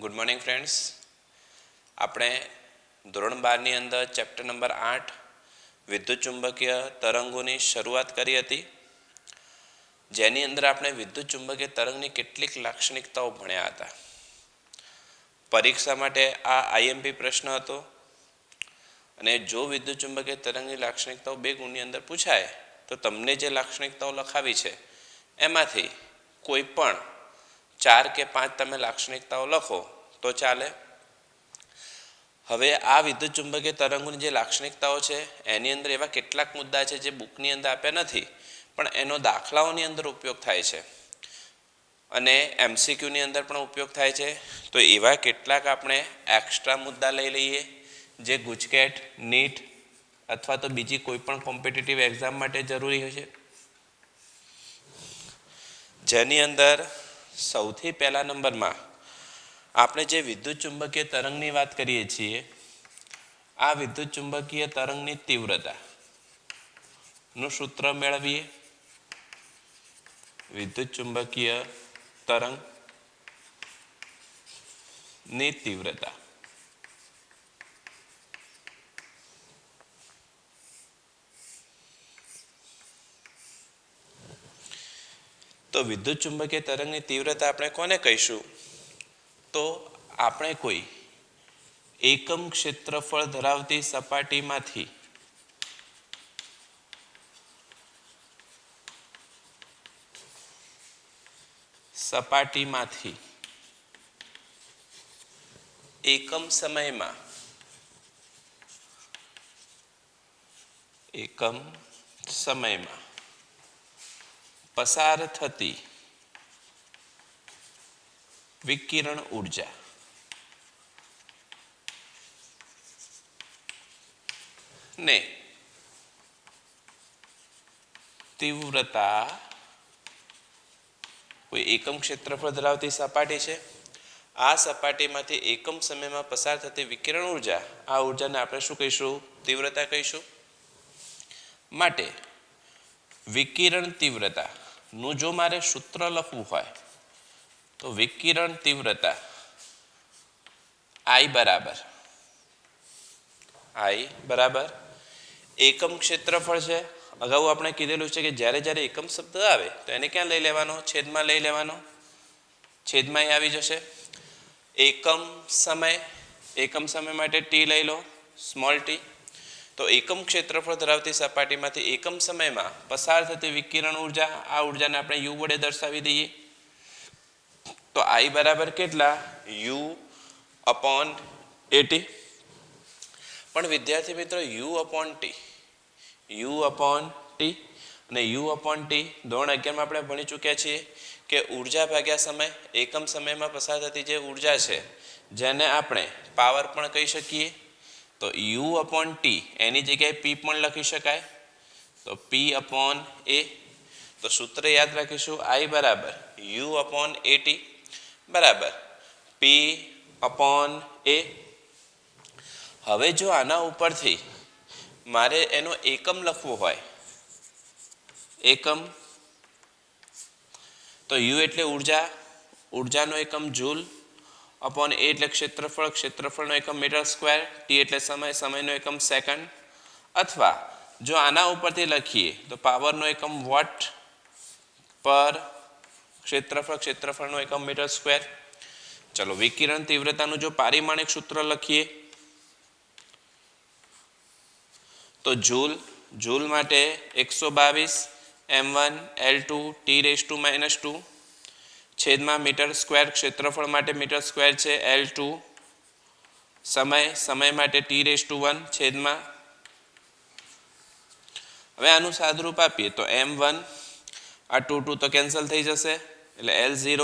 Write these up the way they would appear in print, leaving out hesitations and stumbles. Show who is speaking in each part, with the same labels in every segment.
Speaker 1: Good morning friends. આપણે ધોરણ 12ની અંદર ચેપ્ટર નંબર 8 વિદ્યુત ચુંબકીય તરંગોની શરૂઆત કરી હતી, જેની અંદર આપણે વિદ્યુત ચુંબકીય તરંગની કેટલીક લાક્ષણિકતાઓ ભણ્યા હતા. પરીક્ષા માટે આ આઈએમપી પ્રશ્ન હતો અને જો વિદ્યુત ચુંબકીય તરંગની લાક્ષણિકતાઓ 2 ગુણની અંદર પૂછાય તો તમને જે લાક્ષણિકતાઓ લખાવી છે એમાંથી કોઈ પણ 4 કે 5 તમે લાક્ષણિકતાઓ લખો તો ચાલે. હવે આ વિદ્યુત ચુંબકીય તરંગોની જે લાક્ષણિકતાઓ છે એની અંદર એવા કેટલાક મુદ્દા છે જે બુકની અંદર આપ્યા નથી, પણ એનો દાખલાઓની અંદર ઉપયોગ થાય છે અને એમસીક્યુની અંદર પણ ઉપયોગ થાય છે. તો એવા કેટલાક આપણે એક્સ્ટ્રા મુદ્દા લઈ લઈએ જે ગુજકેટ, નીટ અથવા તો બીજી કોઈ પણ કોમ્પિટિટિવ એક્ઝામ માટે જરૂરી હોય છે. જેની અંદર સૌથી પહેલા નંબરમાં આપણે જે વિદ્યુત ચુંબકીય તરંગની વાત કરીએ છીએ, આ વિદ્યુત ચુંબકીય તરંગની તીવ્રતાનું સૂત્ર મેળવીએ. વિદ્યુત ચુંબકીય તરંગની તીવ્રતા તો વિદ્યુત ચુંબકીય તરંગની તીવ્રતા આપણે કોને કહીશું? તો આપણે કોઈ એકમ ક્ષેત્રફળ ધરાવતી સપાટીમાંથી એકમ સમયમાં પસાર થતી વિકિરણ ઊર્જા ને તીવ્રતા, કોઈ એકમ ક્ષેત્રફળ ધરાવતી સપાટી છે, આ સપાટીમાંથી એકમ સમયમાં પસાર થતી વિકિરણ ઊર્જા, આ ઊર્જાને આપણે શું કહીશું? તીવ્રતા કહીશું. માટે વિકિરણ તીવ્રતાનું જો મારે સૂત્ર લખવું હોય તો વિકિરણ તીવ્રતા I બરાબર એકમ ક્ષેત્રફળ છે. અગાઉ આપણે કીધેલું છે કે જ્યારે જ્યારે એકમ શબ્દ આવે તો એને ક્યાં લઈ લેવાનો? છેદમાં લઈ લેવાનો. છેદમાં આવી જશે. એકમ સમય માટે ટી લઈ લો, સ્મોલ ટી. તો એકમ ક્ષેત્રફળ ધરાવતી સપાટીમાંથી એકમ સમયમાં પસાર થતી વિકિરણ ઊર્જા, આ ઊર્જાને આપણે યુ વડે દર્શાવી દઈએ. તો I બરાબર કેટલા? U/AT. પણ વિદ્યાર્થી મિત્રો U/T અને U/T ધોરણ 11માં આપણે ભણી ચૂક્યા છીએ કે ઊર્જા ભાગ્યા સમય, એકમ સમયમાં પસાર થતી જે ઊર્જા છે જેને આપણે પાવર પણ કહી શકીએ. તો U/T એની જગ્યાએ P પણ લખી શકાય. તો P/A. તો સૂત્ર યાદ રાખીશું. I બરાબર U/AT બરાબર P/A. હવે જો આના ઉપરથી મારે એનો એકમ લખવો હોય, એકમ, તો U એટલે ઉર્જાનો એકમ જૂલ, અપોન A એટલે ક્ષેત્રફળનો એકમ મીટર સ્ક્વેર, T એટલે સમયનો એકમ સેકન્ડ, અથવા જો આના ઉપરથી લખીએ તો પાવરનો એકમ વોટ પર ક્ષેત્રફળનો એકમ મીટર સ્ક્વેર. ચલો વિકિરણ તીવ્રતાનું જો પારિમાણિક સૂત્ર લખીએ તો જૂલ માટે 122 m1 L2 T⁻², છેદમાં મીટર સ્ક્વેર, ક્ષેત્રફળ માટે મીટર સ્ક્વેર છે L2, સમય માટે T⁻1 છેદમાં. હવે આનું સાદુરૂપ આપીએ તો m1, આ 2 તો કેન્સલ થઈ જશે એટલે L0,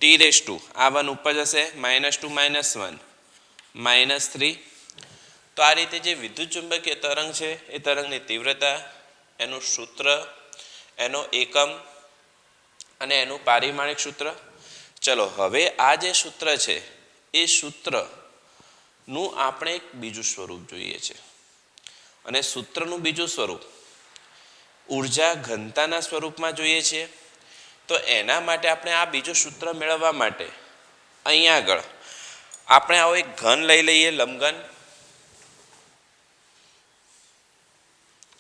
Speaker 1: T⁻, આ 1 ઉપર જશે, -2 -1 -3. તો આ રીતે જે વિદ્યુત ચુંબકીય તરંગ છે એ તરંગની તીવ્રતા, એનું સૂત્ર, એનો એકમ અને એનું પારિમાણિક સૂત્ર. ચલો હવે આ જે સૂત્ર છે એ સૂત્રનું આપણે એક બીજું સ્વરૂપ જોઈએ છે, અને સૂત્રનું બીજું સ્વરૂપ ઊર્જા ઘનતાના સ્વરૂપમાં જોઈએ છીએ. તો એના માટે આપણે આ બીજું સૂત્ર મેળવવા માટે અહીંયા આગળ આપણે આવો એક ઘન લઈ લઈએ, લંબઘન.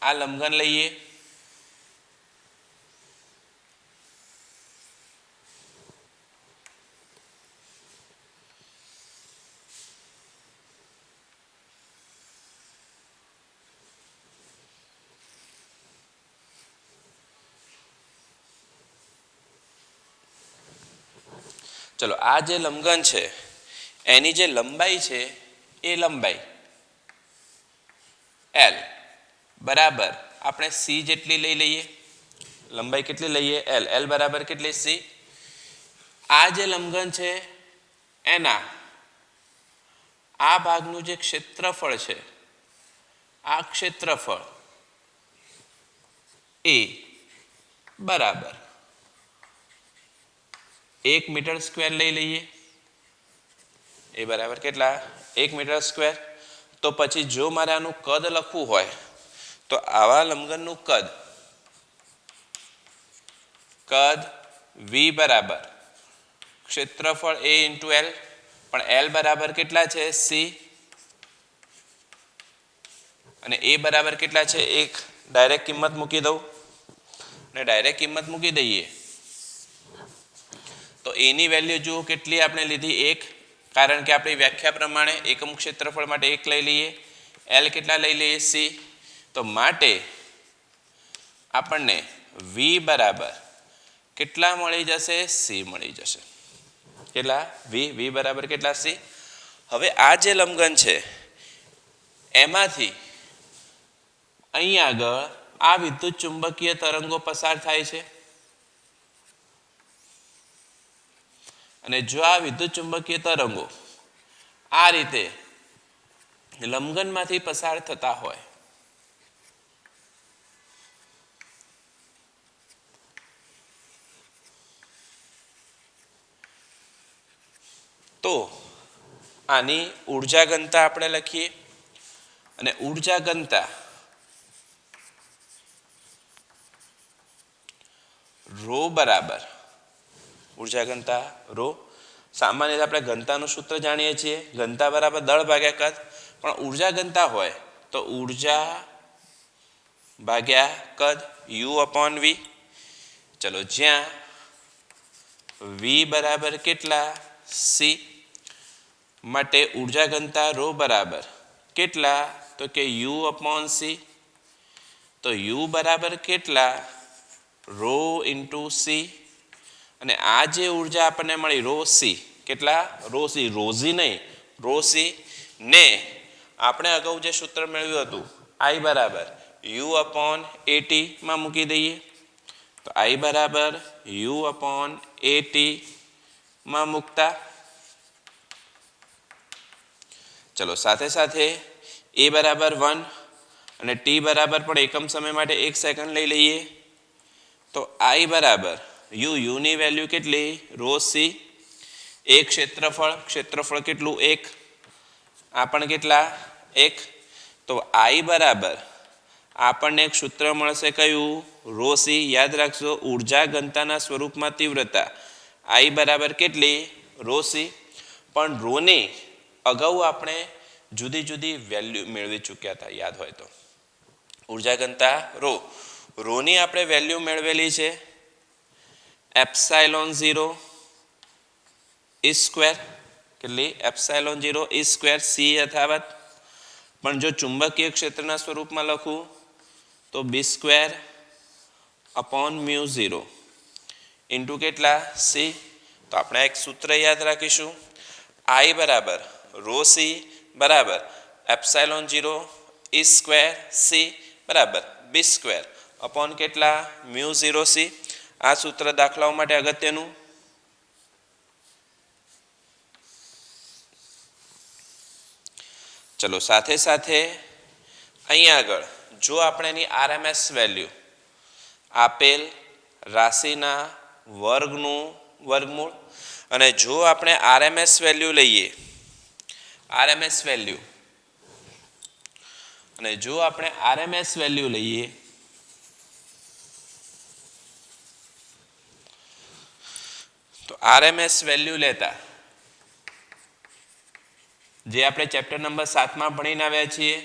Speaker 1: આ લંબઘન લઈએ. ચલો, આ જે લંબઘન છે એની જે લંબાઈ છે એ લંબાઈ L બરાબર આપણે C જેટલી લઈ લઈએ. લંબાઈ કેટલી લઈએ? L. L બરાબર કેટલી? C. આ જે લંબઘન છે એના આ ભાગનું જે ક્ષેત્રફળ છે, આ ક્ષેત્રફળ એ બરાબર 1 મીટર સ્ક્વેર લઈ લઈએ. એ બરાબર કેટલા? 1 મીટર સ્ક્વેર. તો પછી જો મારે આનું કદ લખવું હોય તો આવા લંબઘનનું કદ V બરાબર ક્ષેત્રફળ A × L, પણ L બરાબર કેટલા છે? C. અને A બરાબર કેટલા છે? 1. ડાયરેક્ટ કિંમત મૂકી દઉં અને ડાયરેક્ટ કિંમત મૂકી દઈએ તો A ની વેલ્યુ જુઓ કેટલી આપણે લીધી? 1. કારણ કે આપણી વ્યાખ્યા પ્રમાણે એકમ ક્ષેત્રફળ માટે 1 લઈ લઈએ. L કેટલા લઈ લઈએ? C. તો માટે આપણને V બરાબર કેટલા મળી જશે? C મળી જશે. કેટલા? V બરાબર કેટલા? C. હવે આ જે લંબઘન છે એમાંથી અહીં આગળ આ વિદ્યુત ચુંબકીય તરંગો પસાર થાય છે અને જો આ વિદ્યુત ચુંબકીય તરંગો આ રીતે લંબઘનમાંથી પસાર થતા હોય તો આની ઊર્જા ઘનતા આપણે લખીએ અને ઊર્જા ઘનતા રો બરાબર ઊર્જા ઘનતા રો. સામાન્ય રીતે આપણે ઘનતાનું સૂત્ર જાણીએ છીએ, ઘનતા બરાબર દળ ભાગ્યા કદ. પણ ઊર્જા ઘનતા હોય તો ઊર્જા ભાગ્યા કદ U/V. ચલો, જ્યાં V બરાબર કેટલા? C. માટે ઊર્જા ઘનતા રો બરાબર કેટલા? તો કે U/C. તો U બરાબર કેટલા? Rho × C. અને આ જે ઊર્જા આપણને મળી રો C કેટલા? Rho C. રોઝી નહીં, રો C ને આપણે અગાઉ જે સૂત્ર મેળવ્યું હતું I બરાબર U/AT માં મૂકી દઈએ. તો I બરાબર U/AT માં મૂકતા ચલો સાથે સાથે A બરાબર 1 અને T બરાબર પણ એકમ સમય માટે 1 સેકન્ડ લઈ લઈએ. તો I બરાબર U ની વેલ્યુ કેટલી? Rho C. એક ક્ષેત્રફળ કેટલું? 1. આ પણ કેટલા? 1. તો I બરાબર આપણને એક સૂત્ર મળશે કયું? Rho C. યાદ રાખજો, ઊર્જા ઘનતાના સ્વરૂપમાં તીવ્રતા I બરાબર કેટલી? Rho C. પણ રોની અગાઉ આપણે જુદી જુદી વેલ્યુ મેળવી ચૂક્યા હતા, યાદ હોય તો. ઊર્જા ઘનતા રોની આપણે વેલ્યુ મેળવેલી છે ε0 E². કેટલી? ε0 E². C યથાવત. પણ જો ચુંબકીય ક્ષેત્રના સ્વરૂપમાં લખું તો B²/μ0 ઇન્ટુ કેટલા? C. તો આપણે એક સૂત્ર યાદ રાખીશું I બરાબર રો C બરાબર ε0 E² C બરાબર B² કેટલા? μ0 C. આ સૂત્ર દાખલાઓ માટે અગત્યનું. ચલો, સાથે સાથે અહીં આગળ જો આપણે એની RMS વેલ્યુ આપેલ રાશિના વર્ગમૂળ અને જો આપણે RMS વેલ્યુ લઈએ તો RMS વેલ્યુ લેતા જે આપણે ચેપ્ટર નંબર 7 માં ભણીને આવ્યા છીએ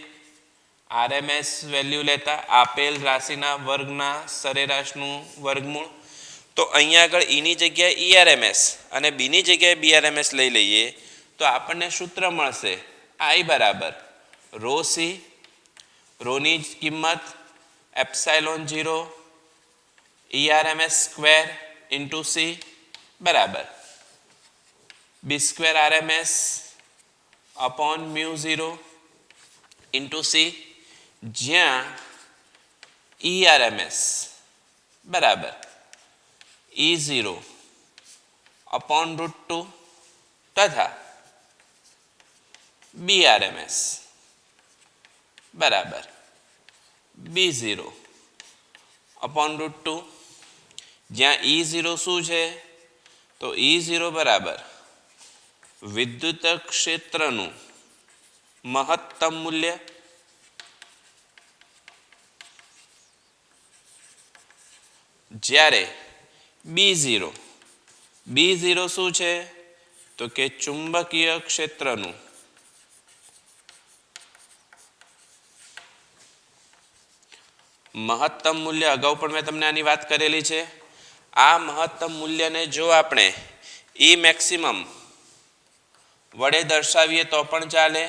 Speaker 1: RMS વેલ્યુ લેતા આપેલ રાશિના વર્ગના સરેરાશનું વર્ગમૂળ તો અહીંયા આગળ ઈની જગ્યાએ ERMS અને બીની જગ્યાએ BRMS લઈ લઈએ તો આપણને સૂત્ર મળશે I બરાબર રો સી રોની કિંમત epsilon 0 ERMS square into c બરાબર B square RMS upon mu 0 into c જ્યાં ERMS બરાબર E0 અપોન √2 તથા BRMS બરાબર B0 અપોન √2 જ્યાં E0 શું છે તો E0 બરાબર વિદ્યુત ક્ષેત્રનું મહત્તમ મૂલ્ય જ્યારે B0 શું છે તો કે ચુંબકીય ક્ષેત્રનું મહત્તમ મૂલ્ય અગાઉ પણ મેં તમને આની વાત કરેલી છે આ મહત્તમ મૂલ્યને જો આપણે E મેક્સિમમ વડે દર્શાવીએ તો પણ ચાલે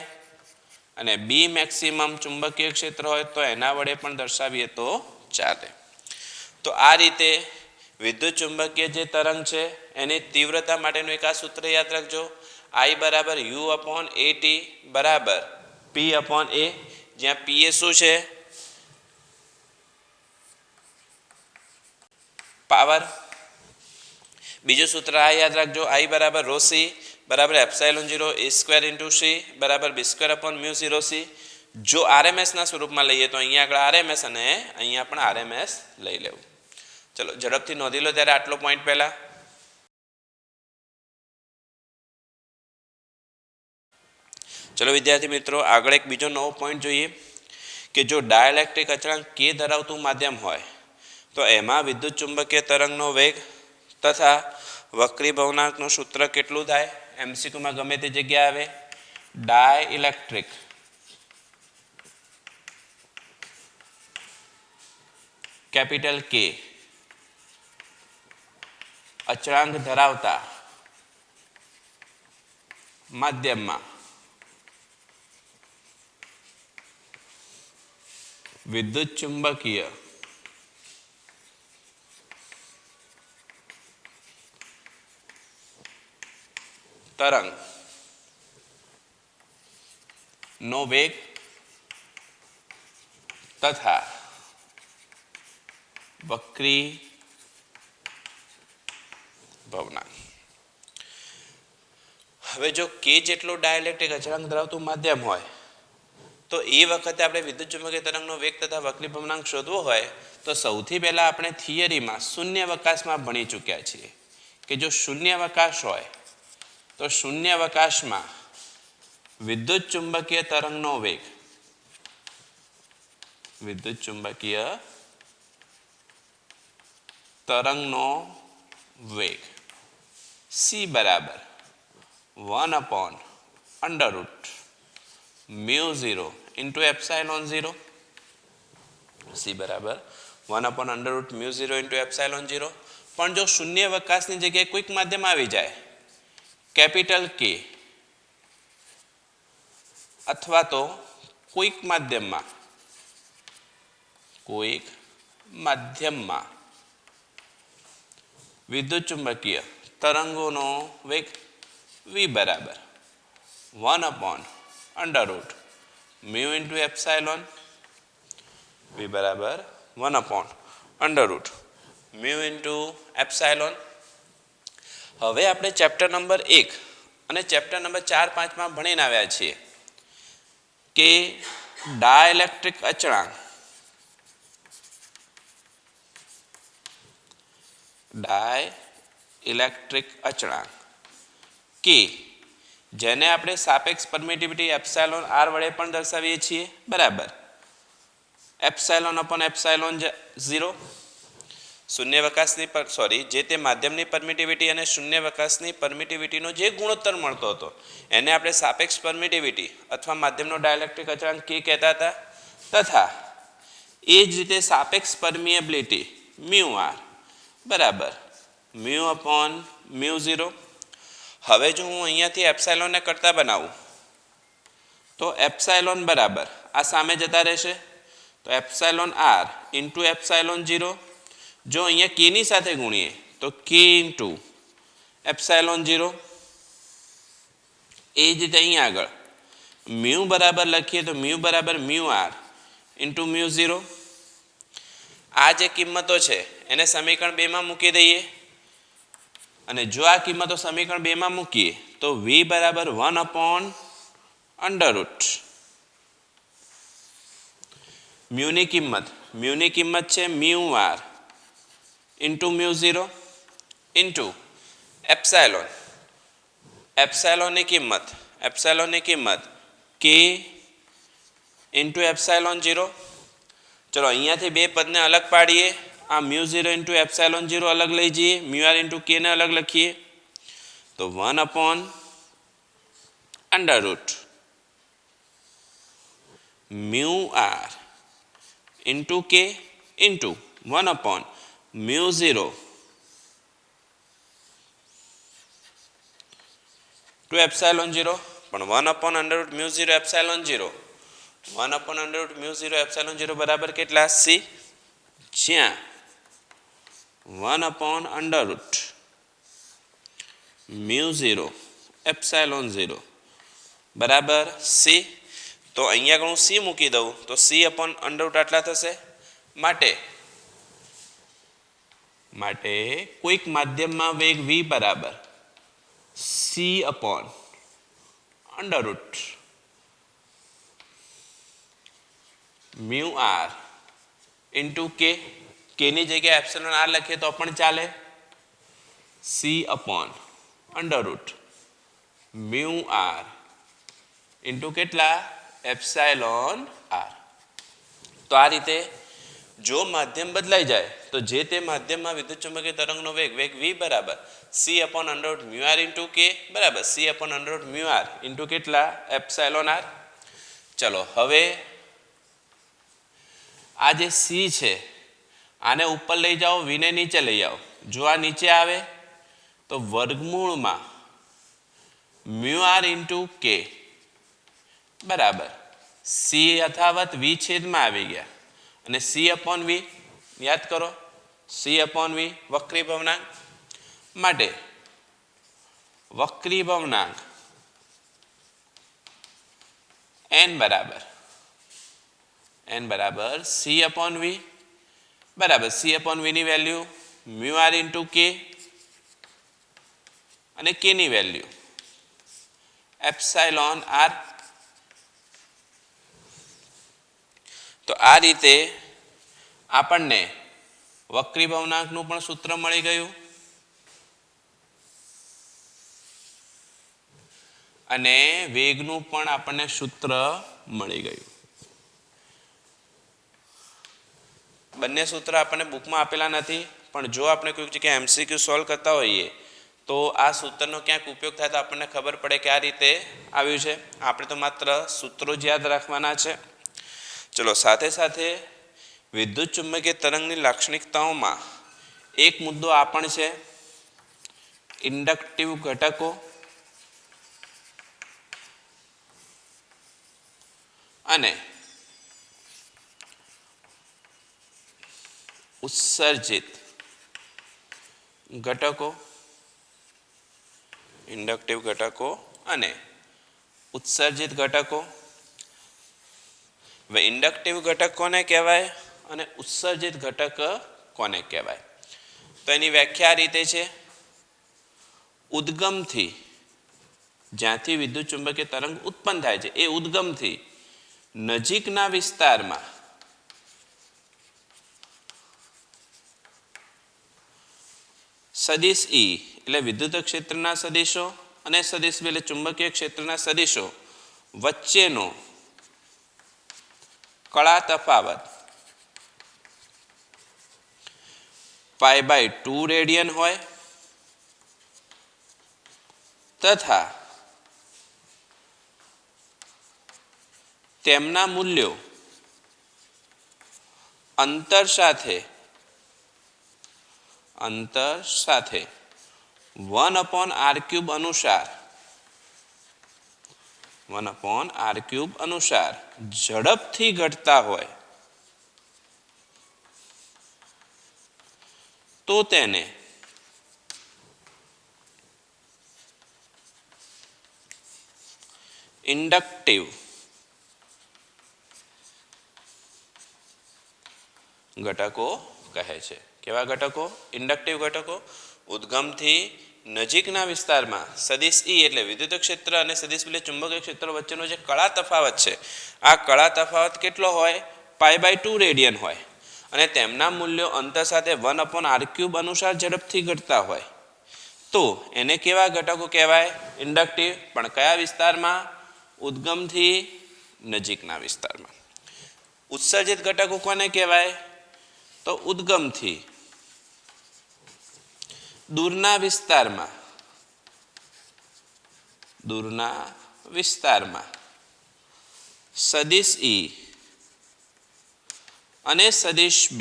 Speaker 1: અને B મેક્સિમમ ચુંબકીય ક્ષેત્ર હોય તો એના વડે પણ દર્શાવીએ તો ચાલે તો આ રીતે વિદ્યુત ચુંબકીય જે તરંગ છે એની તીવ્રતા માટેનું એક આ સૂત્ર યાદ રાખજો I બરાબર U અપોન AT બરાબર P અપોન A જ્યાં P એ શું છે પાવર બીજું સૂત્ર આ યાદ રાખજો I બરાબર રો સી બરાબર epsilon 0 A square into c બરાબર B square upon mu 0 C જો RMS ના સ્વરૂપમાં લઈએ તો અહીંયા આગળ RMS અને અહીંયા પણ RMS લઈ લેવું ચલો ઝડપથી નોંધી લો ત્યારે આટલો પોઈન્ટ પહેલા ચલો વિદ્યાર્થી મિત્રો આગળ એક બીજો નવો પોઈન્ટ જોઈએ કે જો ડાયલેક્ટ્રિક અચળાંક K ધરાવતું માધ્યમ હોય તો એમાં વિદ્યુત ચુંબકીય તરંગનો વેગ તથા વક્રી ભવનાંકનું સૂત્ર કેટલું થાય MCQ માં ગમે તે જગ્યા આવે ડાયઇલેક્ટ્રિક કેપિટલ K અચળાંક ધરાવતા માધ્યમમાં વિદ્યુત ચુંબકીય તરંગ નો વેગ તથા વક્રી ભવનાંક હવે જો K જેટલો ડાયલેક્ટ્રિક અચળાંક ધરાવતું માધ્યમ હોય તો એ વખતે આપણે વિદ્યુત ચુંબકીય તરંગનો વેગ તથા વક્રી ભવનાંક શોધવો હોય તો સૌથી પહેલા આપણે થિયરીમાં શૂન્યાવકાશમાં ભણી ચૂક્યા છીએ કે જો શૂન્યાવકાશ હોય તો શૂન્યાવકાશમાં વિદ્યુત ચુંબકીય તરંગનો વેગ વિદ્યુત ચુંબકીય તરંગનો વેગ C બરાબર 1/√μ0 ઇન્ટુ એપ્સાઇલોન 0 C બરાબર 1/√μ0 ઇન્ટુ એપ્સાઇલોન 0 પણ જો શૂન્યાવકાશની જગ્યાએ કોઈક માધ્યમ આવી જાય કેપિટલ K અથવા તો કોઈક માધ્યમમાં વિદ્યુત ચુંબકીય તરંગોનો વેગ V બરાબર 1/√μ ઇન્ટુ એપ્સાઇલોન V બરાબર 1/√μ ઇન્ટુ એપ્સાઇલોન હવે આપણે ચેપ્ટર નંબર 1 અને ચેપ્ટર નંબર 4, 5 માં ભણીને આવ્યા છીએ કે ડાયઇલેક્ટ્રિક અચળાંક કે જેને આપણે સાપેક્ષ પરમિટિવિટી એપ્સાઇલોન R વડે પણ દર્શાવીએ છીએ બરાબર એપ્સાઇલોન અપોન એપ્સાઇલોન 0 શૂન્યાવકાશની જે તે માધ્યમની પરમિટિવિટી અને શૂન્યાવકાશની પરમિટિવિટીનો જે ગુણોત્તર મળતો હતો એને આપણે સાપેક્ષ પરમિટિવિટી અથવા માધ્યમનો ડાયલેક્ટ્રિક અચળાંક કે કહેતા હતા. તથા એ જ રીતે સાપેક્ષ પરમિએબિલિટી મ્યુ આર બરાબર મ્યુ અપોન મ્યુ 0. હવે જો હું અહીંયાથી એપ્સાઇલોનને કરતા બનાવું તો એપ્સાઇલોન બરાબર આ સામે જતા રહેશે તો એપ્સાઇલોન આર ઇન્ટુ એપ્સાઇલોન 0. જો અહીંયા કેની સાથે ગુણીએ તો કે ઇન્ટુ એપ્સાઇલોન 0. એ જ રીતે અહીં આગળ મ્યુ બરાબર લખીએ તો મ્યુ બરાબર મ્યુ આર ઇન્ટુ મ્યુ 0. આ જે કિંમતો છે એને સમીકરણ 2માં મૂકી દઈએ અને જો આ કિંમતો સમીકરણ 2માં મૂકીએ તો v બરાબર 1 અપોન અંડર રૂટ મ્યુની કિંમત છે mu R into mu 0 into એપ્સાઇલોનની કિંમત કે ઇન્ટુ એપ્સાઇલોન 0. ચલો અહીંયાથી બે પદને અલગ પાડીએ આ મ્યુ 0 ઇન્ટુ એપ્સાઇલોન 0 અલગ લઈ જઈએ મ્યુ આર ઇન્ટુ કેને અલગ લખીએ તો 1 upon under root mu R into k into 1 upon mu 0 to epsilon 0 પણ 1 upon under root mu 0 epsilon 0 1 upon under root mu 0 epsilon 0 બરાબર કેટલા સી જ્યાં 1 upon under root mu 0 epsilon 0 બરાબર C. તો અહીંયા આગળ હું સી મૂકી દઉં તો સી અપોન અંડર રૂટ આટલા થશે. માટે કોઈક માધ્યમમાં વેગ v બરાબર C upon under root mu R into કેની જગ્યાએ એપ્સિલોન આર લખીએ તો પણ ચાલે C upon under root mu R into કેટલા એપ્સાઇલોન આર. તો આ રીતે જો માધ્યમ બદલાઈ જાય તો જે તે માધ્યમમાં વિદ્યુતચુંબકીય તરંગનો વેગ v બરાબર C upon under root mu R into K બરાબર C upon under root mu R into કેટલા એપ્સાઇલોન આર. ચલો હવે આ જે સી છે આને ઉપર લઈ જાઓ વીને નીચે લઈ આવો. જો આ નીચે આવે તો વર્ગમૂળમાં મ્યુ આર ઇન્ટુ કે બરાબર સી યથાવત વી છેદમાં આવી ગયા અને સી અપોન વી યાદ કરો સી અપોન વી વક્રી ભવનાંક માટે વક્રી ભવનાંક n બરાબર સી અપોન વી બરાબર સી અપોન વીની value mu R into k અને કેની વેલ્યુ એપ્સાઇલોન આર. તો આ રીતે આપણને વક્રી ભવનાંકનું પણ સૂત્ર મળી ગયું અને વેગનું પણ આપણને સૂત્ર મળી ગયું. બંને સૂત્ર આપણને બુકમાં આપેલા નથી પણ જો આપણે કોઈક જગ્યાએ એમસીક્યુ સોલ્વ કરતા હોઈએ તો આ સૂત્રનો ક્યાંક ઉપયોગ થાય તો આપણને ખબર પડે કે આ રીતે આવ્યું છે. આપણે તો માત્ર સૂત્રો જ યાદ રાખવાના છે. ચલો સાથે સાથે વિદ્યુત ચુંબકીય તરંગની લાક્ષણિકતાઓમાં એક મુદ્દો આ પણ છે ઇન્ડક્ટિવ ઘટકો અને ઉત્સર્જિત ઘટકો. ઇન્ડક્ટિવ ઘટકો અને ઉત્સર્જિત ઘટકો. હવે ઇન્ડક્ટિવ ઘટક કોને કહેવાય અને ઉત્સર્જિત ઘટક કોને કહેવાય તો એની વ્યાખ્યા આ રીતે છે ઉદ્ગમથી જ્યાંથી વિદ્યુત ચુંબકીય તરંગ ઉત્પન્ન થાય છે એ ઉદ્ગમથી નજીકના વિસ્તારમાં સદિશ ઈ એટલે વિદ્યુત ક્ષેત્રના સદિશો અને સદિશ એટલે ચુંબકીય ક્ષેત્રના સદિશો વચ્ચેનો કળા તફાવત π/2 રેડિયન હોય તથા તેમના મૂલ્યો અંતર સાથે 1/r³ અનુસાર ઝડપથી ઘટતા હોય તો તેને ઇન્ડક્ટિવ ઘટકો કહે છે. કેવા ઘટકો? ઇન્ડક્ટિવ ઘટકો. ઉદ્ગમથી નજીકના વિસ્તારમાં સદિશ E એટલે વિદ્યુત ક્ષેત્ર અને સદિશ એટલે ચુંબકીય ક્ષેત્ર વચ્ચેનો જે કળા તફાવત છે, આ કળા તફાવત કેટલો હોય? π/2 રેડિયન હોય અને તેમના મૂલ્યો અંતર સાથે 1/r³ અનુસાર ઝડપથી ઘટતા હોય તો એને કેવા ઘટકો કહેવાય? ઇન્ડક્ટિવ. પણ કયા વિસ્તારમાં? ઉદ્ગમથી નજીકના વિસ્તારમાં. ઉત્સર્જિત ઘટકો કોને કહેવાય? તો ઉદ્ગમથી દૂરના વિસ્તારમાં સદિશ E અને સદિશ B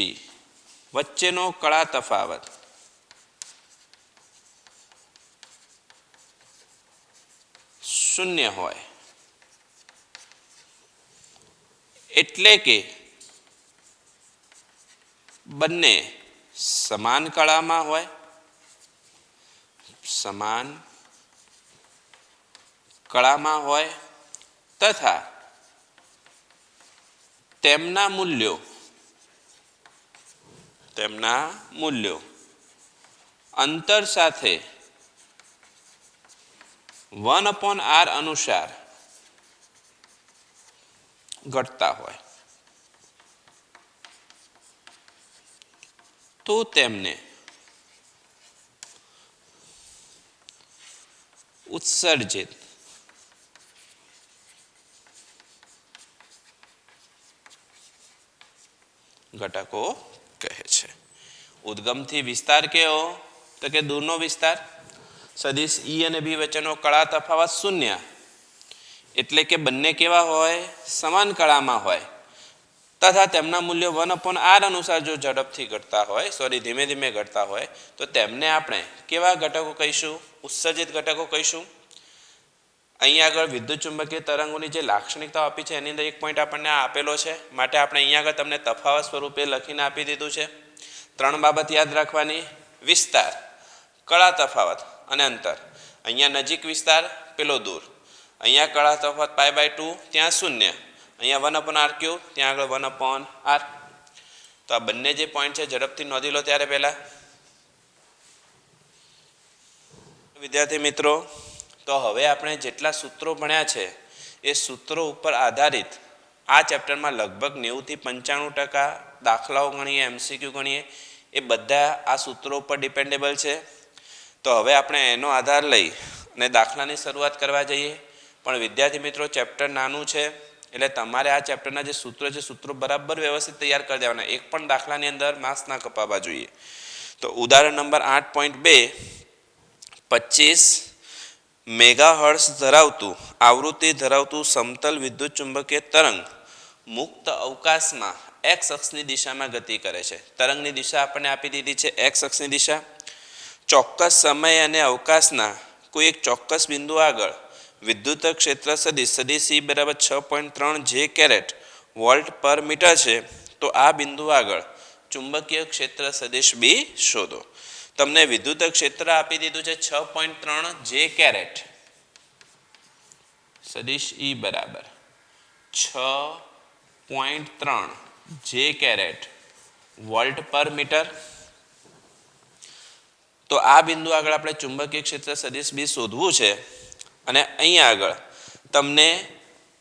Speaker 1: વચ્ચેનો કળા તફાવત શૂન્ય હોય એટલે કે બંને સમાન કળામાં હોય, તથા તેમના મૂલ્યો અંતર સાથે 1/r અનુસાર ઘટતા હોય તો તેમને ઉત્સર્જિત ઘટકો કહે છે. ઉદ્ગમથી વિસ્તાર કેવો? તો કે દૂરનો વિસ્તાર. સદિશ E અને B વચ્ચેનો કળા તફાવત શૂન્ય એટલે કે બંને કેવા હોય? સમાન કળામાં હોય તથા તેમના મૂલ્યો 1/r અનુસાર જો ઝડપથી ઘટતા હોય, ધીમે ધીમે ઘટતા હોય તો તેમને આપણે કેવા ઘટકો કહીશું? ઉત્સર્જિત ઘટકો કહીશું. અહીંયા આગળ વિદ્યુત ચુંબકીય તરંગોની જે લાક્ષણિકતાઓ આપી છે એની અંદર એક પોઈન્ટ આપણને આપેલો છે, માટે આપણે અહીંયા આગળ તમને તફાવત સ્વરૂપે લખીને આપી દીધું છે. 3 બાબત યાદ રાખવાની: વિસ્તાર, કળા તફાવત અને અંતર. અહીંયા નજીક વિસ્તાર, પેલો દૂર. અહીંયા કળા તફાવત π/2, ત્યાં શૂન્ય. અહીંયા 1/r³, ત્યાં આગળ 1/r. તો આ બંને જે પોઈન્ટ છે ઝડપથી નોંધી લો. ત્યારે પહેલા વિદ્યાર્થી મિત્રો, તો હવે આપણે જેટલા સૂત્રો ભણ્યા છે એ સૂત્રો ઉપર આધારિત આ ચેપ્ટરમાં લગભગ 90થી 95% દાખલાઓ ગણીએ, MCQ ગણીએ, એ બધા આ સૂત્રો ઉપર ડિપેન્ડેબલ છે. તો હવે આપણે એનો આધાર લઈ અને દાખલાની શરૂઆત કરવા જઈએ. પણ વિદ્યાર્થી મિત્રો, ચેપ્ટર નાનું છે એટલે તમારે આ ચેપ્ટરના જે સૂત્રો છે, સૂત્રો બરાબર વ્યવસ્થિત તૈયાર કરી દેવાના. એક પણ દાખલાની અંદર માર્ક્સ ના કપાવવા જોઈએ. તો ઉદાહરણ નંબર 8.2, 25 મેગાહર્ટ્ઝ ધરાવતું આવૃત્તિ ધરાવતું સમતલ વિદ્યુત ચુંબકીય તરંગ મુક્ત અવકાશમાં x અક્ષની દિશામાં ગતિ કરે છે. તરંગની દિશા આપણને આપી દીધી છે x અક્ષની દિશા. ચોક્કસ સમય અને અવકાશના કોઈ એક ચોક્કસ બિંદુ આગળ વિદ્યુત ક્ષેત્ર સદિશ E બરાબર 6.3 J કેરેટ વોલ્ટ પર મીટર છે. તો આ બિંદુ આગળ ચુંબકીય ક્ષેત્ર સદિશ B શોધો. તમને વિદ્યુત ક્ષેત્ર આપી દીધું છે 6.3 J કેરેટ. સદિશ E બરાબર 6.3 J કેરેટ વોલ્ટ પર મીટર. તો આ બિંદુ આગળ આપણે ચુંબકીય ક્ષેત્ર સદિશ B શોધવું છે. અને અહીંયા આગળ તમને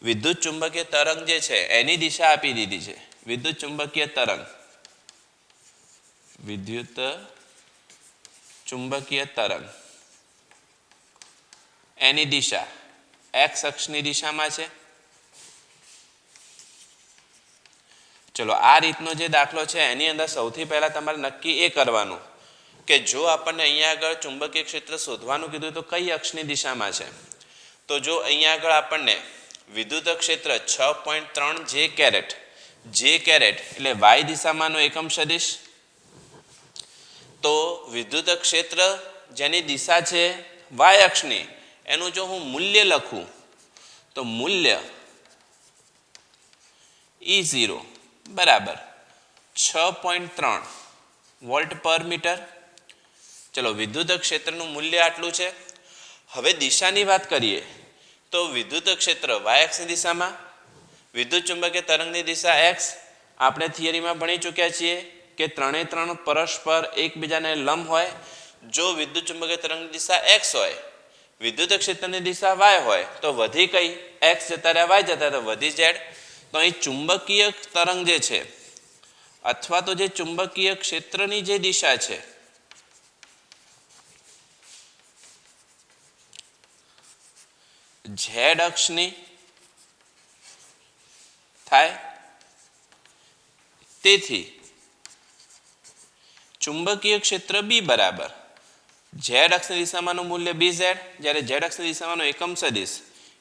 Speaker 1: વિદ્યુત ચુંબકીય તરંગ જે છે એની દિશા આપી દીધી છે. વિદ્યુત ચુંબકીય તરંગ એની દિશા x અક્ષની દિશામાં છે. ચલો, આ રીતનો જે દાખલો છે એની અંદર સૌથી પહેલા તમારે નક્કી એ કરવાનું કે જો આપણને અહીંયા આગળ ચુંબકીય ક્ષેત્ર શોધવાનું કીધું તો કઈ અક્ષની દિશામાં છે, તો જો અહીંયા આગળ આપણને વિદ્યુત ક્ષેત્ર 6.3 જે કેરેટ એટલે વાય દિશામાંનો એકમ સદિશ, તો વિદ્યુત ક્ષેત્ર જેની દિશા છે વાય અક્ષની એનું જો હું મૂલ્ય લખું તો મૂલ્ય E0 બરાબર 6.3 વોલ્ટ પર મીટર. ચલો વિદ્યુત ક્ષેત્રનું મૂલ્ય આટલું છે. હવે દિશાની વાત કરીએ તો વિદ્યુત ક્ષેત્ર વાય અક્ષની દિશામાં, વિદ્યુત ચુંબકીય તરંગની દિશા એક્સ. આપણે થિયરીમાં ભણી ચૂક્યા છીએ કે ત્રણે ત્રણ પરસ્પર એકબીજાને લંબ હોય. જો વિદ્યુત ચુંબકીય તરંગની દિશા એક્સ હોય, વિદ્યુત ક્ષેત્રની દિશા વાય હોય, તો વધી કઈ એક્સ જતા રહ્યા વાય જતા રહ્યા, વધી ઝેડ. તો અહીં ચુંબકીય તરંગ જે છે અથવા તો જે ચુંબકીય ક્ષેત્રની જે દિશા છે ઝેડ અક્ષની થાય. તેથી ચુંબકીય ક્ષેત્ર બી બરાબર ઝેડ અક્ષની દિશામાંનું મૂલ્ય બી ઝેડ, જ્યારે ઝેડ અક્ષની દિશામાંનો એકમ સદિશ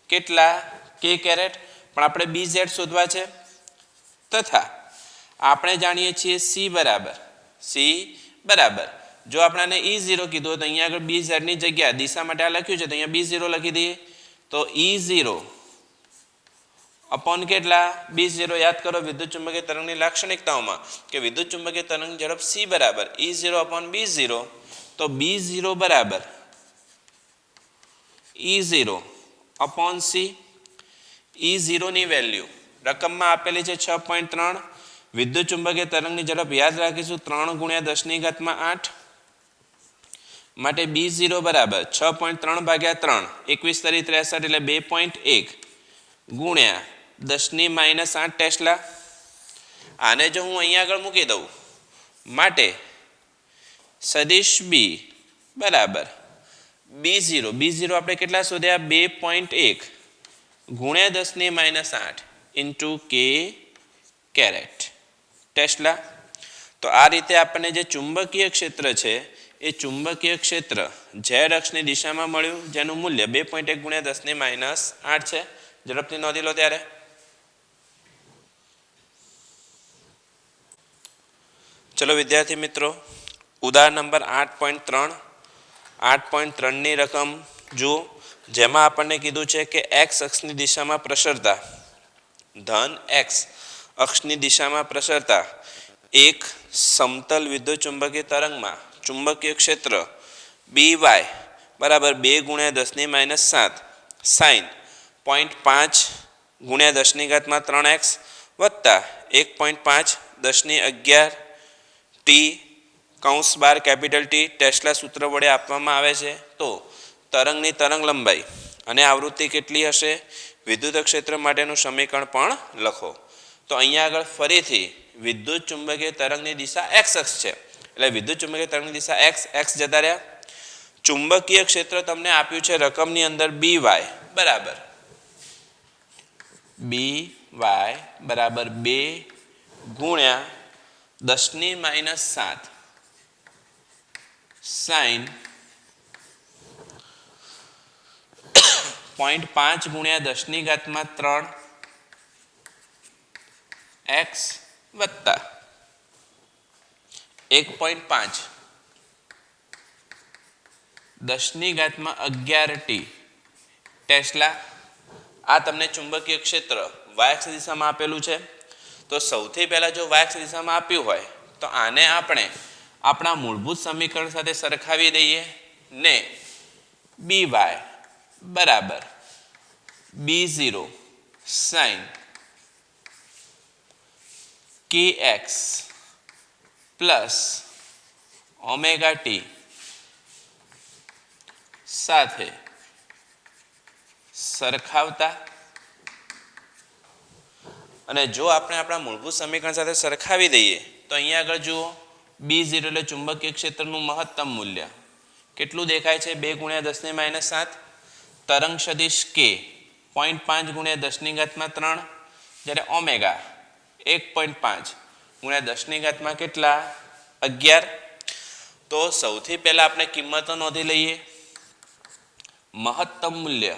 Speaker 1: કેટલા કે કેરેટ, પણ આપણે બી ઝેડ શોધવા છે. તથા આપણે જાણીએ છીએ સી બરાબર જો આપણે E0 કીધું તો અહીંયા આગળ બી ઝેડની જગ્યા દિશા માટે આ લખ્યું છે તો અહીંયા B0 લખી દઈએ. તો E0 અપોન કેટલા B0 યાદ કરો વિદ્યુત ચુંબકીય તરંગની લાક્ષણિકતાઓમાં કે વિદ્યુત ચુંબકીય તરંગ ઝડપ C બરાબર E0 અપોન B0. તો B0 બરાબર E0 અપોન C. E0 ની વેલ્યુ રકમમાં આપેલી છે 6.3. વિદ્યુત ચુંબકીય તરંગની ઝડપ યાદ રાખીશું 3 × 10⁸ માટે B0 બરાબર 6.3 ભાગ્યા 3 21 તરી 63 એટલે 2.1 ગુણ્યા 10⁻8 ટેસ્લા. આને જો હું અહીંયા આગળ મૂકી દઉં માટે સદિશ B બરાબર B0 આપણે કેટલા શોધ્યા 2.1 ગુણ્યા 10⁻8 ઇન્ટુ કે કેરેટ ટેસ્લા. તો આ રીતે આપણને જે ચુંબકીય ક્ષેત્ર છે એ ચુંબકીય ક્ષેત્ર ઝેડ અક્ષની દિશામાં મળ્યું, જેનું મૂલ્ય 2.1 ગુણ્યા 10⁻8 છે. ઝડપથી નોંધી લો. ત્યારે ચલો વિદ્યાર્થી મિત્રો, ઉદાહરણ નંબર 8.3 ની રકમ જુઓ, જેમાં આપણને કીધું છે કે એક્સ અક્ષની દિશામાં પ્રસરતા ધન એક્સ અક્ષની દિશામાં પ્રસરતા એક સમતલ વિદ્યુત ચુંબકીય તરંગમાં ચુંબકીય ક્ષેત્ર BY બરાબર 2 × 10⁻7 સાઇન 0.5 × 10⁻3x વત્તા 1.5 10⁻11 ટી કૌંસ બાર કેપિટલ ટી ટેસ્લા સૂત્ર વડે આપવામાં આવે છે. તો તરંગની તરંગ લંબાઈ અને આવૃત્તિ કેટલી હશે, વિદ્યુત ક્ષેત્ર માટેનું સમીકરણ પણ લખો. તો અહીંયા આગળ ફરીથી વિદ્યુત ચુંબકીય તરંગની દિશા એક્સ અક્ષ છે એટલે વિદ્યુત ચુંબકીય તરંગની દિશા એક્સ જતા રહ્યા. ચુંબકીય ક્ષેત્ર તમને આપ્યું છે રકમની અંદર BY બરાબર 2 ગુણ્યા 10⁻7 સાઇન 0.5 × 10⁻3 x વત્તા 1.5 10⁻11 ટી ટેસ્લા. આ તમને ચુંબકીય ક્ષેત્ર વાય અક્ષ દિશામાં આપેલું છે. તો સૌથી પહેલાં જો વાય અક્ષ દિશામાં આપ્યું હોય તો આને આપણે આપણા મૂળભૂત સમીકરણ સાથે સરખાવી દઈએ ને BY બરાબર B0 sine kx plus omega T સાથે સરખાવતા, અને જો આપણે આપણા મૂળભૂત સમીકરણ સાથે સરખાવી દઈએ તો અહીંયા આગળ જુઓ B0 એટલે ચુંબકીય ક્ષેત્રનું મહત્તમ મૂલ્ય કેટલું દેખાય છે 2 × 10⁻7. તરંગ સદિશ k 0.5 × 10⁻3 જ્યારે ઓમેગા 1.5 × 10 કેટલા 11. તો સૌથી પહેલા આપણે કિંમતો નોંધી લઈએ. મહત્તમ મૂલ્ય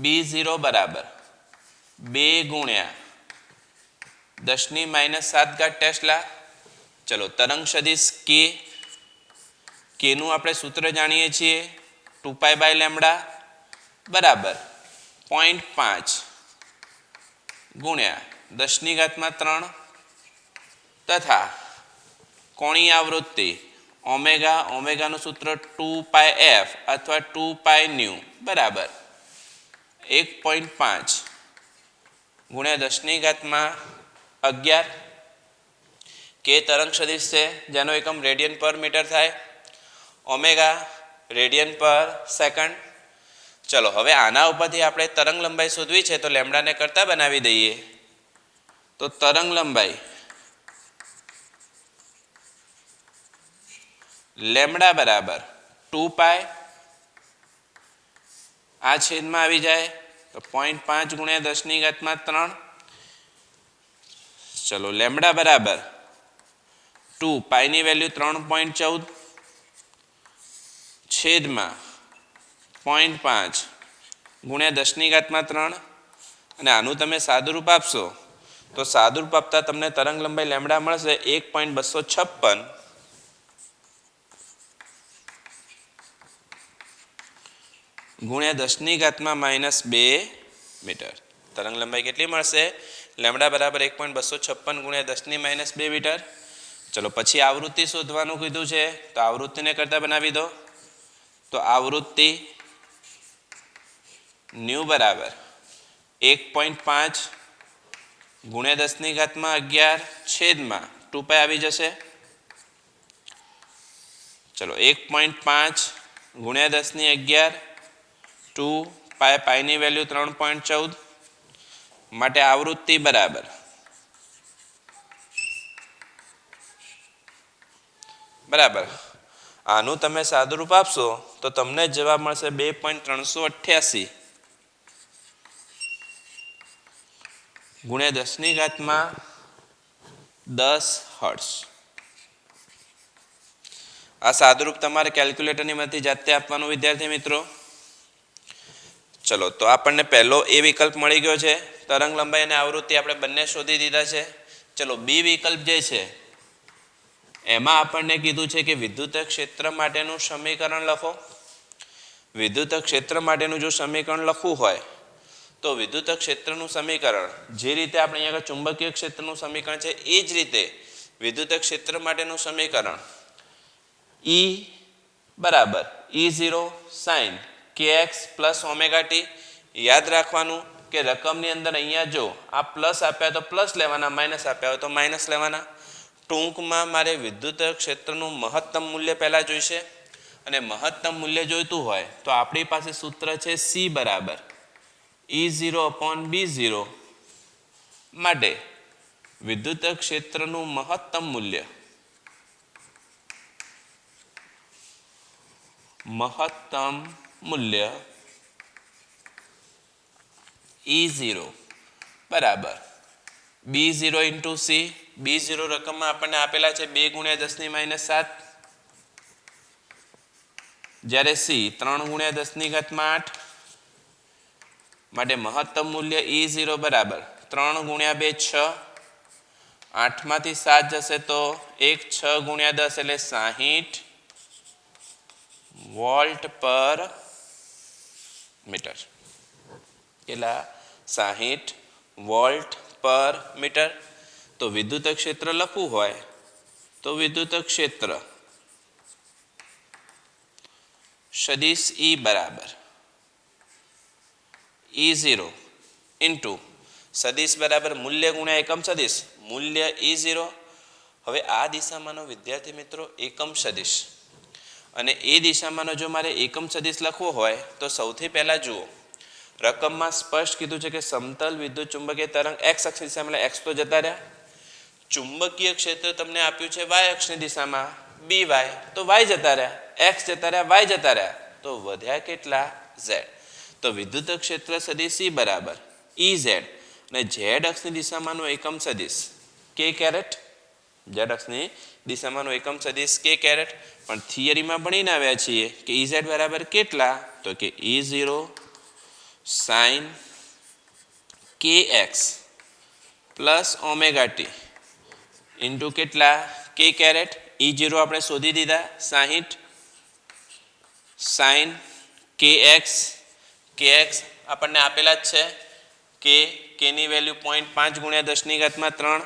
Speaker 1: b0 બરાબર 2 ગુણ્યા 10⁻⁷ ટેસ્લા. ચલો તરંગ સદિશ કે નું આપણે સૂત્ર જાણીએ છીએ 2π/λ બરાબર 0.5 ગુણ્યા 10⁻³ તથા કોણીય આવૃત્તિ ઓમેગાનું સૂત્ર 2πf અથવા 2πν બરાબર 1.5 ગુણ્યા 10⁻11 કે તરંગ સદિશ છે જેનો એકમ રેડિયન પર મીટર થાય, ઓમેગા રેડિયન પર સેકન્ડ. ચલો હવે આના ઉપરથી આપણે તરંગ લંબાઈ શોધવી છે તો લેમ્ડાને કરતા બનાવી દઈએ. તો તરંગ લંબાઈ લેમ્ડા બરાબર 2π આ છેદમાં આવી જાય તો 0.5 ગુણ્યા 10⁻3. ચલો લેમ્ડા બરાબર 2 પાઈની વેલ્યુ 3.14 છેદમાં 0.5 ગુણ્યા 10⁻3 અને આનું તમે સાદુરૂપ આપશો તો સાદુરૂપ આપતા તમને તરંગ લંબાઈ લેમ્ડા મળશે 1.256 ગુણ્યા 10⁻² મીટર. તરંગ લંબાઈ કેટલી મળશે? લેમ્ડા બરાબર 1.256 ગુણ્યા 10⁻² મીટર. ચલો પછી આવૃત્તિ શોધવાનું કીધું છે તો આવૃત્તિને કરતા બનાવી દો. તો આવૃત્તિ ન્યુ બરાબર 1.5 ગુણ્યા 10⁻11 છેદમાં 2π આવી જશે. ચલો 1.5 ગુણ્યા 10⁻11 2π પાઈની વેલ્યુ 3.14 માટે આવૃત્તિ બરાબર આનું તમે સાદુરૂપ આપશો તો તમને જવાબ મળશે 2.388 ગુણ્યા 10⁻10 હર્ટ્ઝ. આ સાદુરૂપ તમારે કેલ્ક્યુલેટરની મદદથી જાતે આપવાનું વિદ્યાર્થી મિત્રો. ચલો તો આપણને પહેલો એ વિકલ્પ મળી ગયો છે. તરંગ લંબાઈ અને આવૃત્તિ આપણે બંને શોધી દીધા છે. ચલો બી વિકલ્પ જે છે એમાં આપણને કીધું છે કે વિદ્યુત ક્ષેત્ર માટેનું સમીકરણ લખો. વિદ્યુત ક્ષેત્ર માટેનું જો સમીકરણ લખવું હોય તો વિદ્યુત ક્ષેત્રનું સમીકરણ જે રીતે આપણે અહીંયા ચુંબકીય ક્ષેત્રનું સમીકરણ છે એ જ રીતે વિદ્યુત ક્ષેત્ર માટેનું સમીકરણ E બરાબર E0 sin kx plus omega T. યાદ રાખવાનું કે રકમની અંદર અહીંયા જો આ પ્લસ આપ્યા તો પ્લસ લેવાના, માઇનસ આપ્યા હોય તો માઇનસ લેવાના. ટૂંકમાં મારે વિદ્યુત ક્ષેત્રનું મહત્તમ મૂલ્ય પહેલાં જોઈશે અને મહત્તમ મૂલ્ય જોઈતું હોય તો આપણી પાસે સૂત્ર છે C બરાબર E0/B0 માટે વિદ્યુત ક્ષેત્રનું મહત્તમ મૂલ્ય E0 બરાબર B0 ઇન્ટુ C. B0 રકમમાં આપણને આપેલા છે 2 ગુણ્યા 10⁻7 જ્યારે C 3 ગુણ્યા 10⁸ માટે મહત્તમ મૂલ્ય E0 બરાબર 3 ગુણ્યા 2 6. 8માંથી 7 જશે તો 1 6 ગુણ્યા 10 એટલે 60 વોલ્ટ પર મીટર. કેટલા? 60 વોલ્ટ પર મીટર. તો વિદ્યુત ક્ષેત્ર લખવું હોય તો વિદ્યુત ક્ષેત્ર સદિશ E બરાબર E0 ઇન્ટુ સદિશ બરાબર મૂલ્ય ગુણ્યા એકમ સદિશ, મૂલ્ય E0. હવે આ દિશામાંનો વિદ્યાર્થી મિત્રો એકમ સદિશ અને એ દિશામાંનો જો મારે એકમ સદિશ લખવો હોય તો સૌથી પહેલાં જુઓ રકમમાં સ્પષ્ટ કીધું છે કે સમતલ વિદ્યુત ચુંબકીય તરંગ એક્સ અક્ષની દિશામાં એક્સ તો જતા રહ્યા. ચુંબકીય ક્ષેત્ર તમને આપ્યું છે વાય અક્ષની દિશામાં બી વાય તો વાય જતા રહ્યા, એક્સ જતા રહ્યા, વાય જતા રહ્યા તો વધ્યા કેટલા? ઝેડ. તો વિદ્યુત ક્ષેત્ર સદિશ E બરાબર EZ અને ઝેડ અક્ષની દિશામાંનો એકમ સદિશ કે કેરેટ ઝેડ અક્ષની દિશામાંનો એકમ સદિશ કે કેરેટ, પણ થિયરીમાં ભણીને આવ્યા છીએ કે ઇઝેડ બરાબર કેટલા, તો કે E0 સાઇન કે x plus omega T into કેટલા કે કેરેટ. E0 આપણે શોધી દીધા 60 સાઇન કે એક્સ આપણને આપેલા જ છે કેની વેલ્યુ 0.5 ગુણ્યા 10⁻3.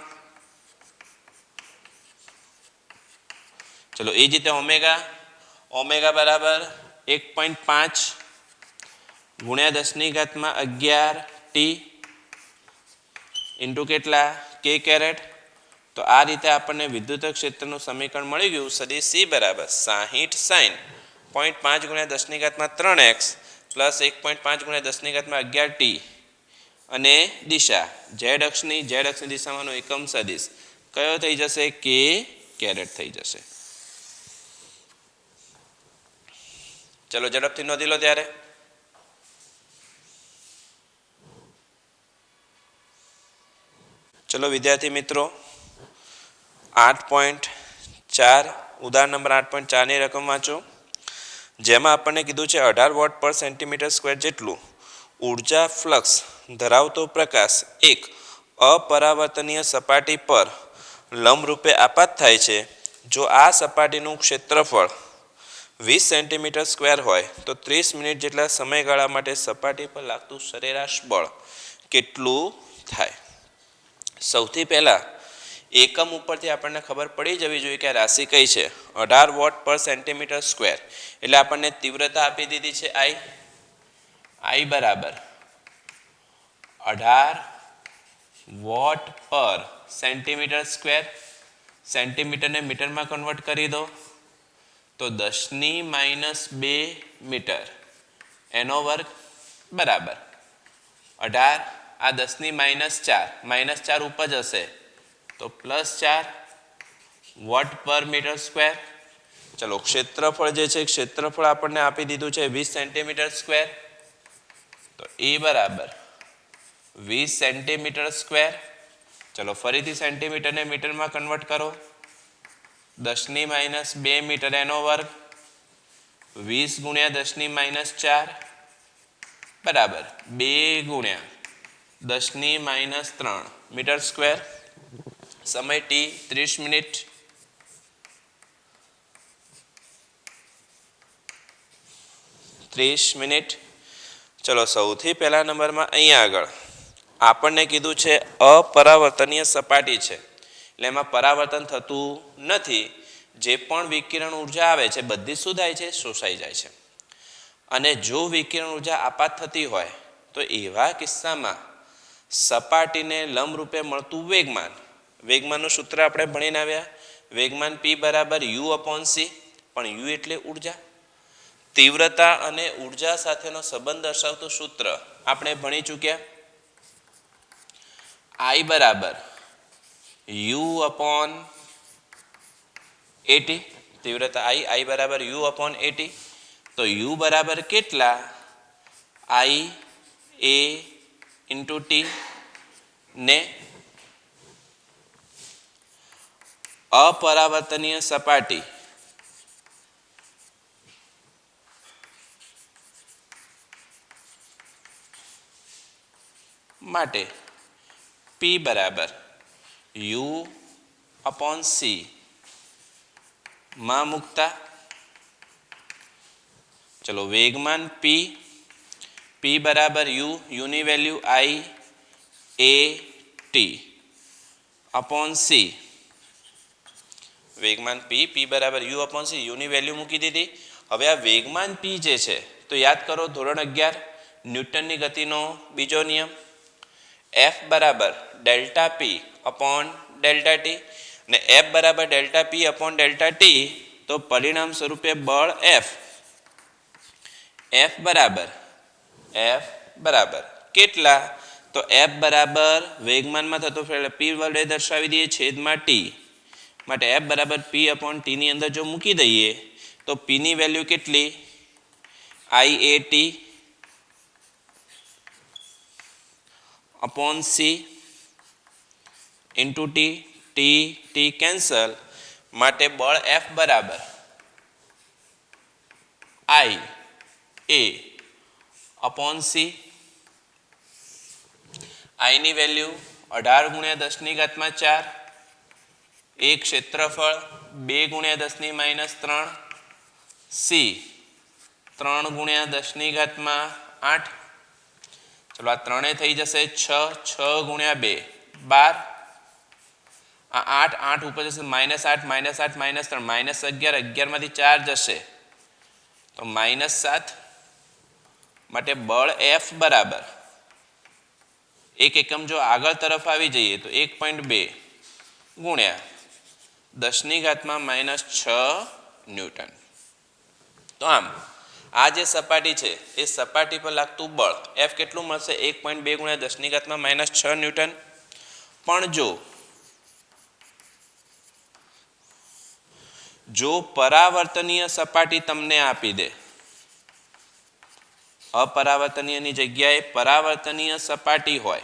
Speaker 1: ચલો એ જ રીતે ઓમેગા બરાબર 1.5 ગુણ્યા 10⁻11 ટી ઇન્ટુ કેટલા કે કેરેટ. તો આ રીતે આપણને વિદ્યુત ક્ષેત્રનું સમીકરણ મળી ગયું. સદિશ સી બરાબર 60 સાઇન 0.5 ગુણ્યા 10⁻3 એક્સ પ્લસ 1.5 ગુણ્યા 10⁻11 ટી અને દિશા ઝેડ અક્ષની દિશામાંનો એકમ સદિશ કયો થઈ જશે, કે કેરેટ થઈ જશે. ચલો ઝડપથી નોંધી લો ત્યારે. ચલો વિદ્યાર્થી મિત્રો, 8.4 ઉદાહરણ નંબર 8.4ની રકમ વાંચો. જેમાં આપણને કીધું છે 18 વોટ પર સેન્ટીમીટર સ્ક્વેર જેટલું ઉર્જા ફ્લક્સ ધરાવતો પ્રકાશ એક અપરાવર્તનીય સપાટી પર લંબરૂપે આપાત થાય છે. જો આ સપાટીનું ક્ષેત્રફળ 20 સેન્ટીમીટર સ્ક્વેર હોય તો 30 મિનિટ જેટલા સમયગાળા માટે સપાટી પર લાગતું સરેરાશ બળ કેટલું થાય. સૌથી પહેલાં એકમ ઉપરથી આપણને ખબર પડી જવી જોઈએ કે આ રાશિ કઈ છે. 18 વોટ પર સેન્ટીમીટર સ્ક્વેર એટલે આપણને તીવ્રતા આપી દીધી છે I બરાબર 18 વોટ પર સેન્ટીમીટર સ્ક્વેર. સેન્ટીમીટરને મીટરમાં કન્વર્ટ કરી દો તો 10⁻2 મીટર એનો વર્ગ બરાબર 18. આ 10⁻4 ઉપર જશે તો +4 વોટ પર મીટર સ્ક્વેર. ચલો ક્ષેત્રફળ જે છે ક્ષેત્રફળ આપણને આપી દીધું છે 20 સેન્ટીમીટર સ્ક્વેર. તો એ બરાબર 20 સેન્ટીમીટર સ્ક્વેર. ચલો ફરીથી સેન્ટીમીટરને મીટરમાં કન્વર્ટ કરો 10⁻2 મીટર એનો વર્ગ 20 ગુણ્યા 10⁻4 બરાબર 2 ગુણ્યા 10⁻3 મીટર સ્ક્વેર. સમય ટી 30 મિનિટ. ચલો સૌથી પહેલા નંબરમાં અહીંયા આગળ આપણને કીધું છે અપરાવર્તનીય સપાટી છે એટલે એમાં પરાવર્તન થતું નથી. જે પણ વિકિરણ ઉર્જા આવે છે બધી શું થાય છે, શોષાઈ જાય છે. અને જો વિકિરણ ઉર્જા આપાત થતી હોય તો એવા કિસ્સામાં સપાટીને લંબરૂપે મળતું વેગમાનનું સૂત્ર આપણે ભણીને આવ્યા. વેગમાન P બરાબર U/c, પણ U એટલે ઉર્જા. તીવ્રતા અને ઉર્જા સાથેનો સંબંધ દર્શાવતું સૂત્ર આપણે ભણી ચૂક્યા. I બરાબર U/at. તીવ્રતા I બરાબર U/at. તો U બરાબર કેટલા, IA × T ને અપરાવર્તનીય સપાટી માટે P બરાબર U/c માં મૂકતા. ચલો વેગમાન P બરાબર Uની વેલ્યુ IAT/c. વેગમાન P બરાબર U/c, Uની વેલ્યુ મૂકી દીધી. હવે આ વેગમાન P જે છે તો યાદ કરો ધોરણ 11 ન્યૂટનની ગતિનો બીજો નિયમ F બરાબર ΔP/ΔT ને F બરાબર ΔP/ΔT. તો પરિણામ સ્વરૂપે બળ F બરાબર કેટલા, તો F બરાબર વેગમાનમાં થતો ફેરફાર P વડે દર્શાવી દઈએ છેદમાં T માટે F બરાબર P/T ની અંદર જો મૂકી દઈએ તો P ની વેલ્યુ કેટલી, IAT/c × T T T cancel માટે બળ F બરાબર I A upon C। I ની વેલ્યુ 18 ગુણ્યા 10 ની ઘાતમાં 4, એક ક્ષેત્રફળ 2 ગુણ્યા 10 ની -3, C 3 ગુણ્યા 10 ની ઘાતમાં 8। ચલો આ ત્રણે થઈ જશે 6, 6 ગુણ્યા 2 12, આ 8 8 ઉપર જશે -8 -8 -3 -11, 11 માંથી 4 જશે તો -7 માટે બળ F બરાબર એક એકમ જો આગળ તરફ આવી જઈએ તો 1.2 ગુણ્યા 10 ની ઘાતમાં -6 ન્યૂટન। તો આમ આ જે સપાટી છે એ સપાટી પર લાગતું બળ F કેટલું મળશે 1.2 ગુણ્યા 10 ની ઘાતમાં -6 ન્યૂટન। પણ જો પરાવર્તનીય સપાટી તમને આપી દે, अपरावर्तनीय जग्याए परावर्तनीय सपाटी होय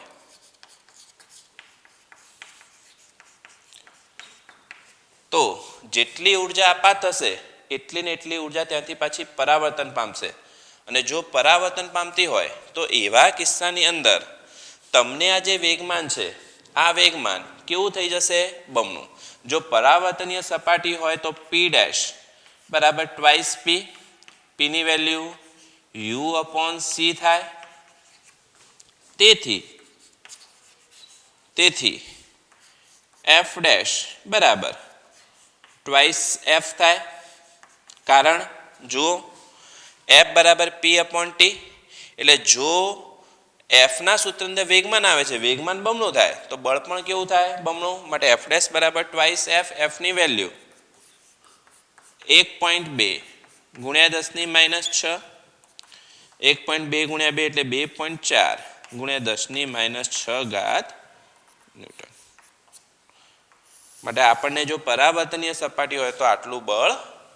Speaker 1: तो जेटली ऊर्जा आपात हशे एटली ने एटली ऊर्जा त्यांथी पाછી परावर्तन पामशे। अने जो परावर्तन पामती होय तो एवा किस्सानी अंदर तमने आ जे वेगमान छे आ वेगमान केवुं थई जशे बमणुं। जो परावर्तनीय सपाटी होय तो P डैश बराबर ट्वाइस P, P नी वेल्यू U अपॉन C थाय। तेथी F डैश बराबर ट्वाइस F थाय। कारण जो F बराबर P अपॉन T एटले जो F ना सूत्र अंदर वेगमान आवे छे वेगमान बमणुं थाय तो बळ पण केवुं थाय बमणुं। माटे F डैश बराबर ट्वाइस F, F नी वेल्यू 1.2 गुण્યા 10 ની -6, 1.2 गुण્યા 2 એટલે 2.4 ગુણ્યા 10 ની -6 ઘાત ન્યૂટન। માટે આપણને જો પરાવર્તનીય સપાટી હોય તો આટલું બળ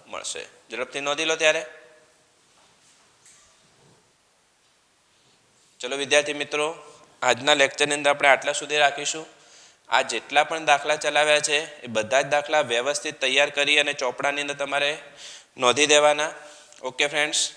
Speaker 1: મળશે। ઝડપથી નોંધી લો ત્યારે। ચલો વિદ્યાર્થી મિત્રો આજના લેક્ચરની અંદર આપણે આટલા સુધી રાખીશું। આ જેટલા પણ દાખલા ચલાવ્યા છે એ બધા જ દાખલા વ્યવસ્થિત તૈયાર કરી અને ચોપડાની અંદર તમારે નોંધી દેવાના। Okay friends.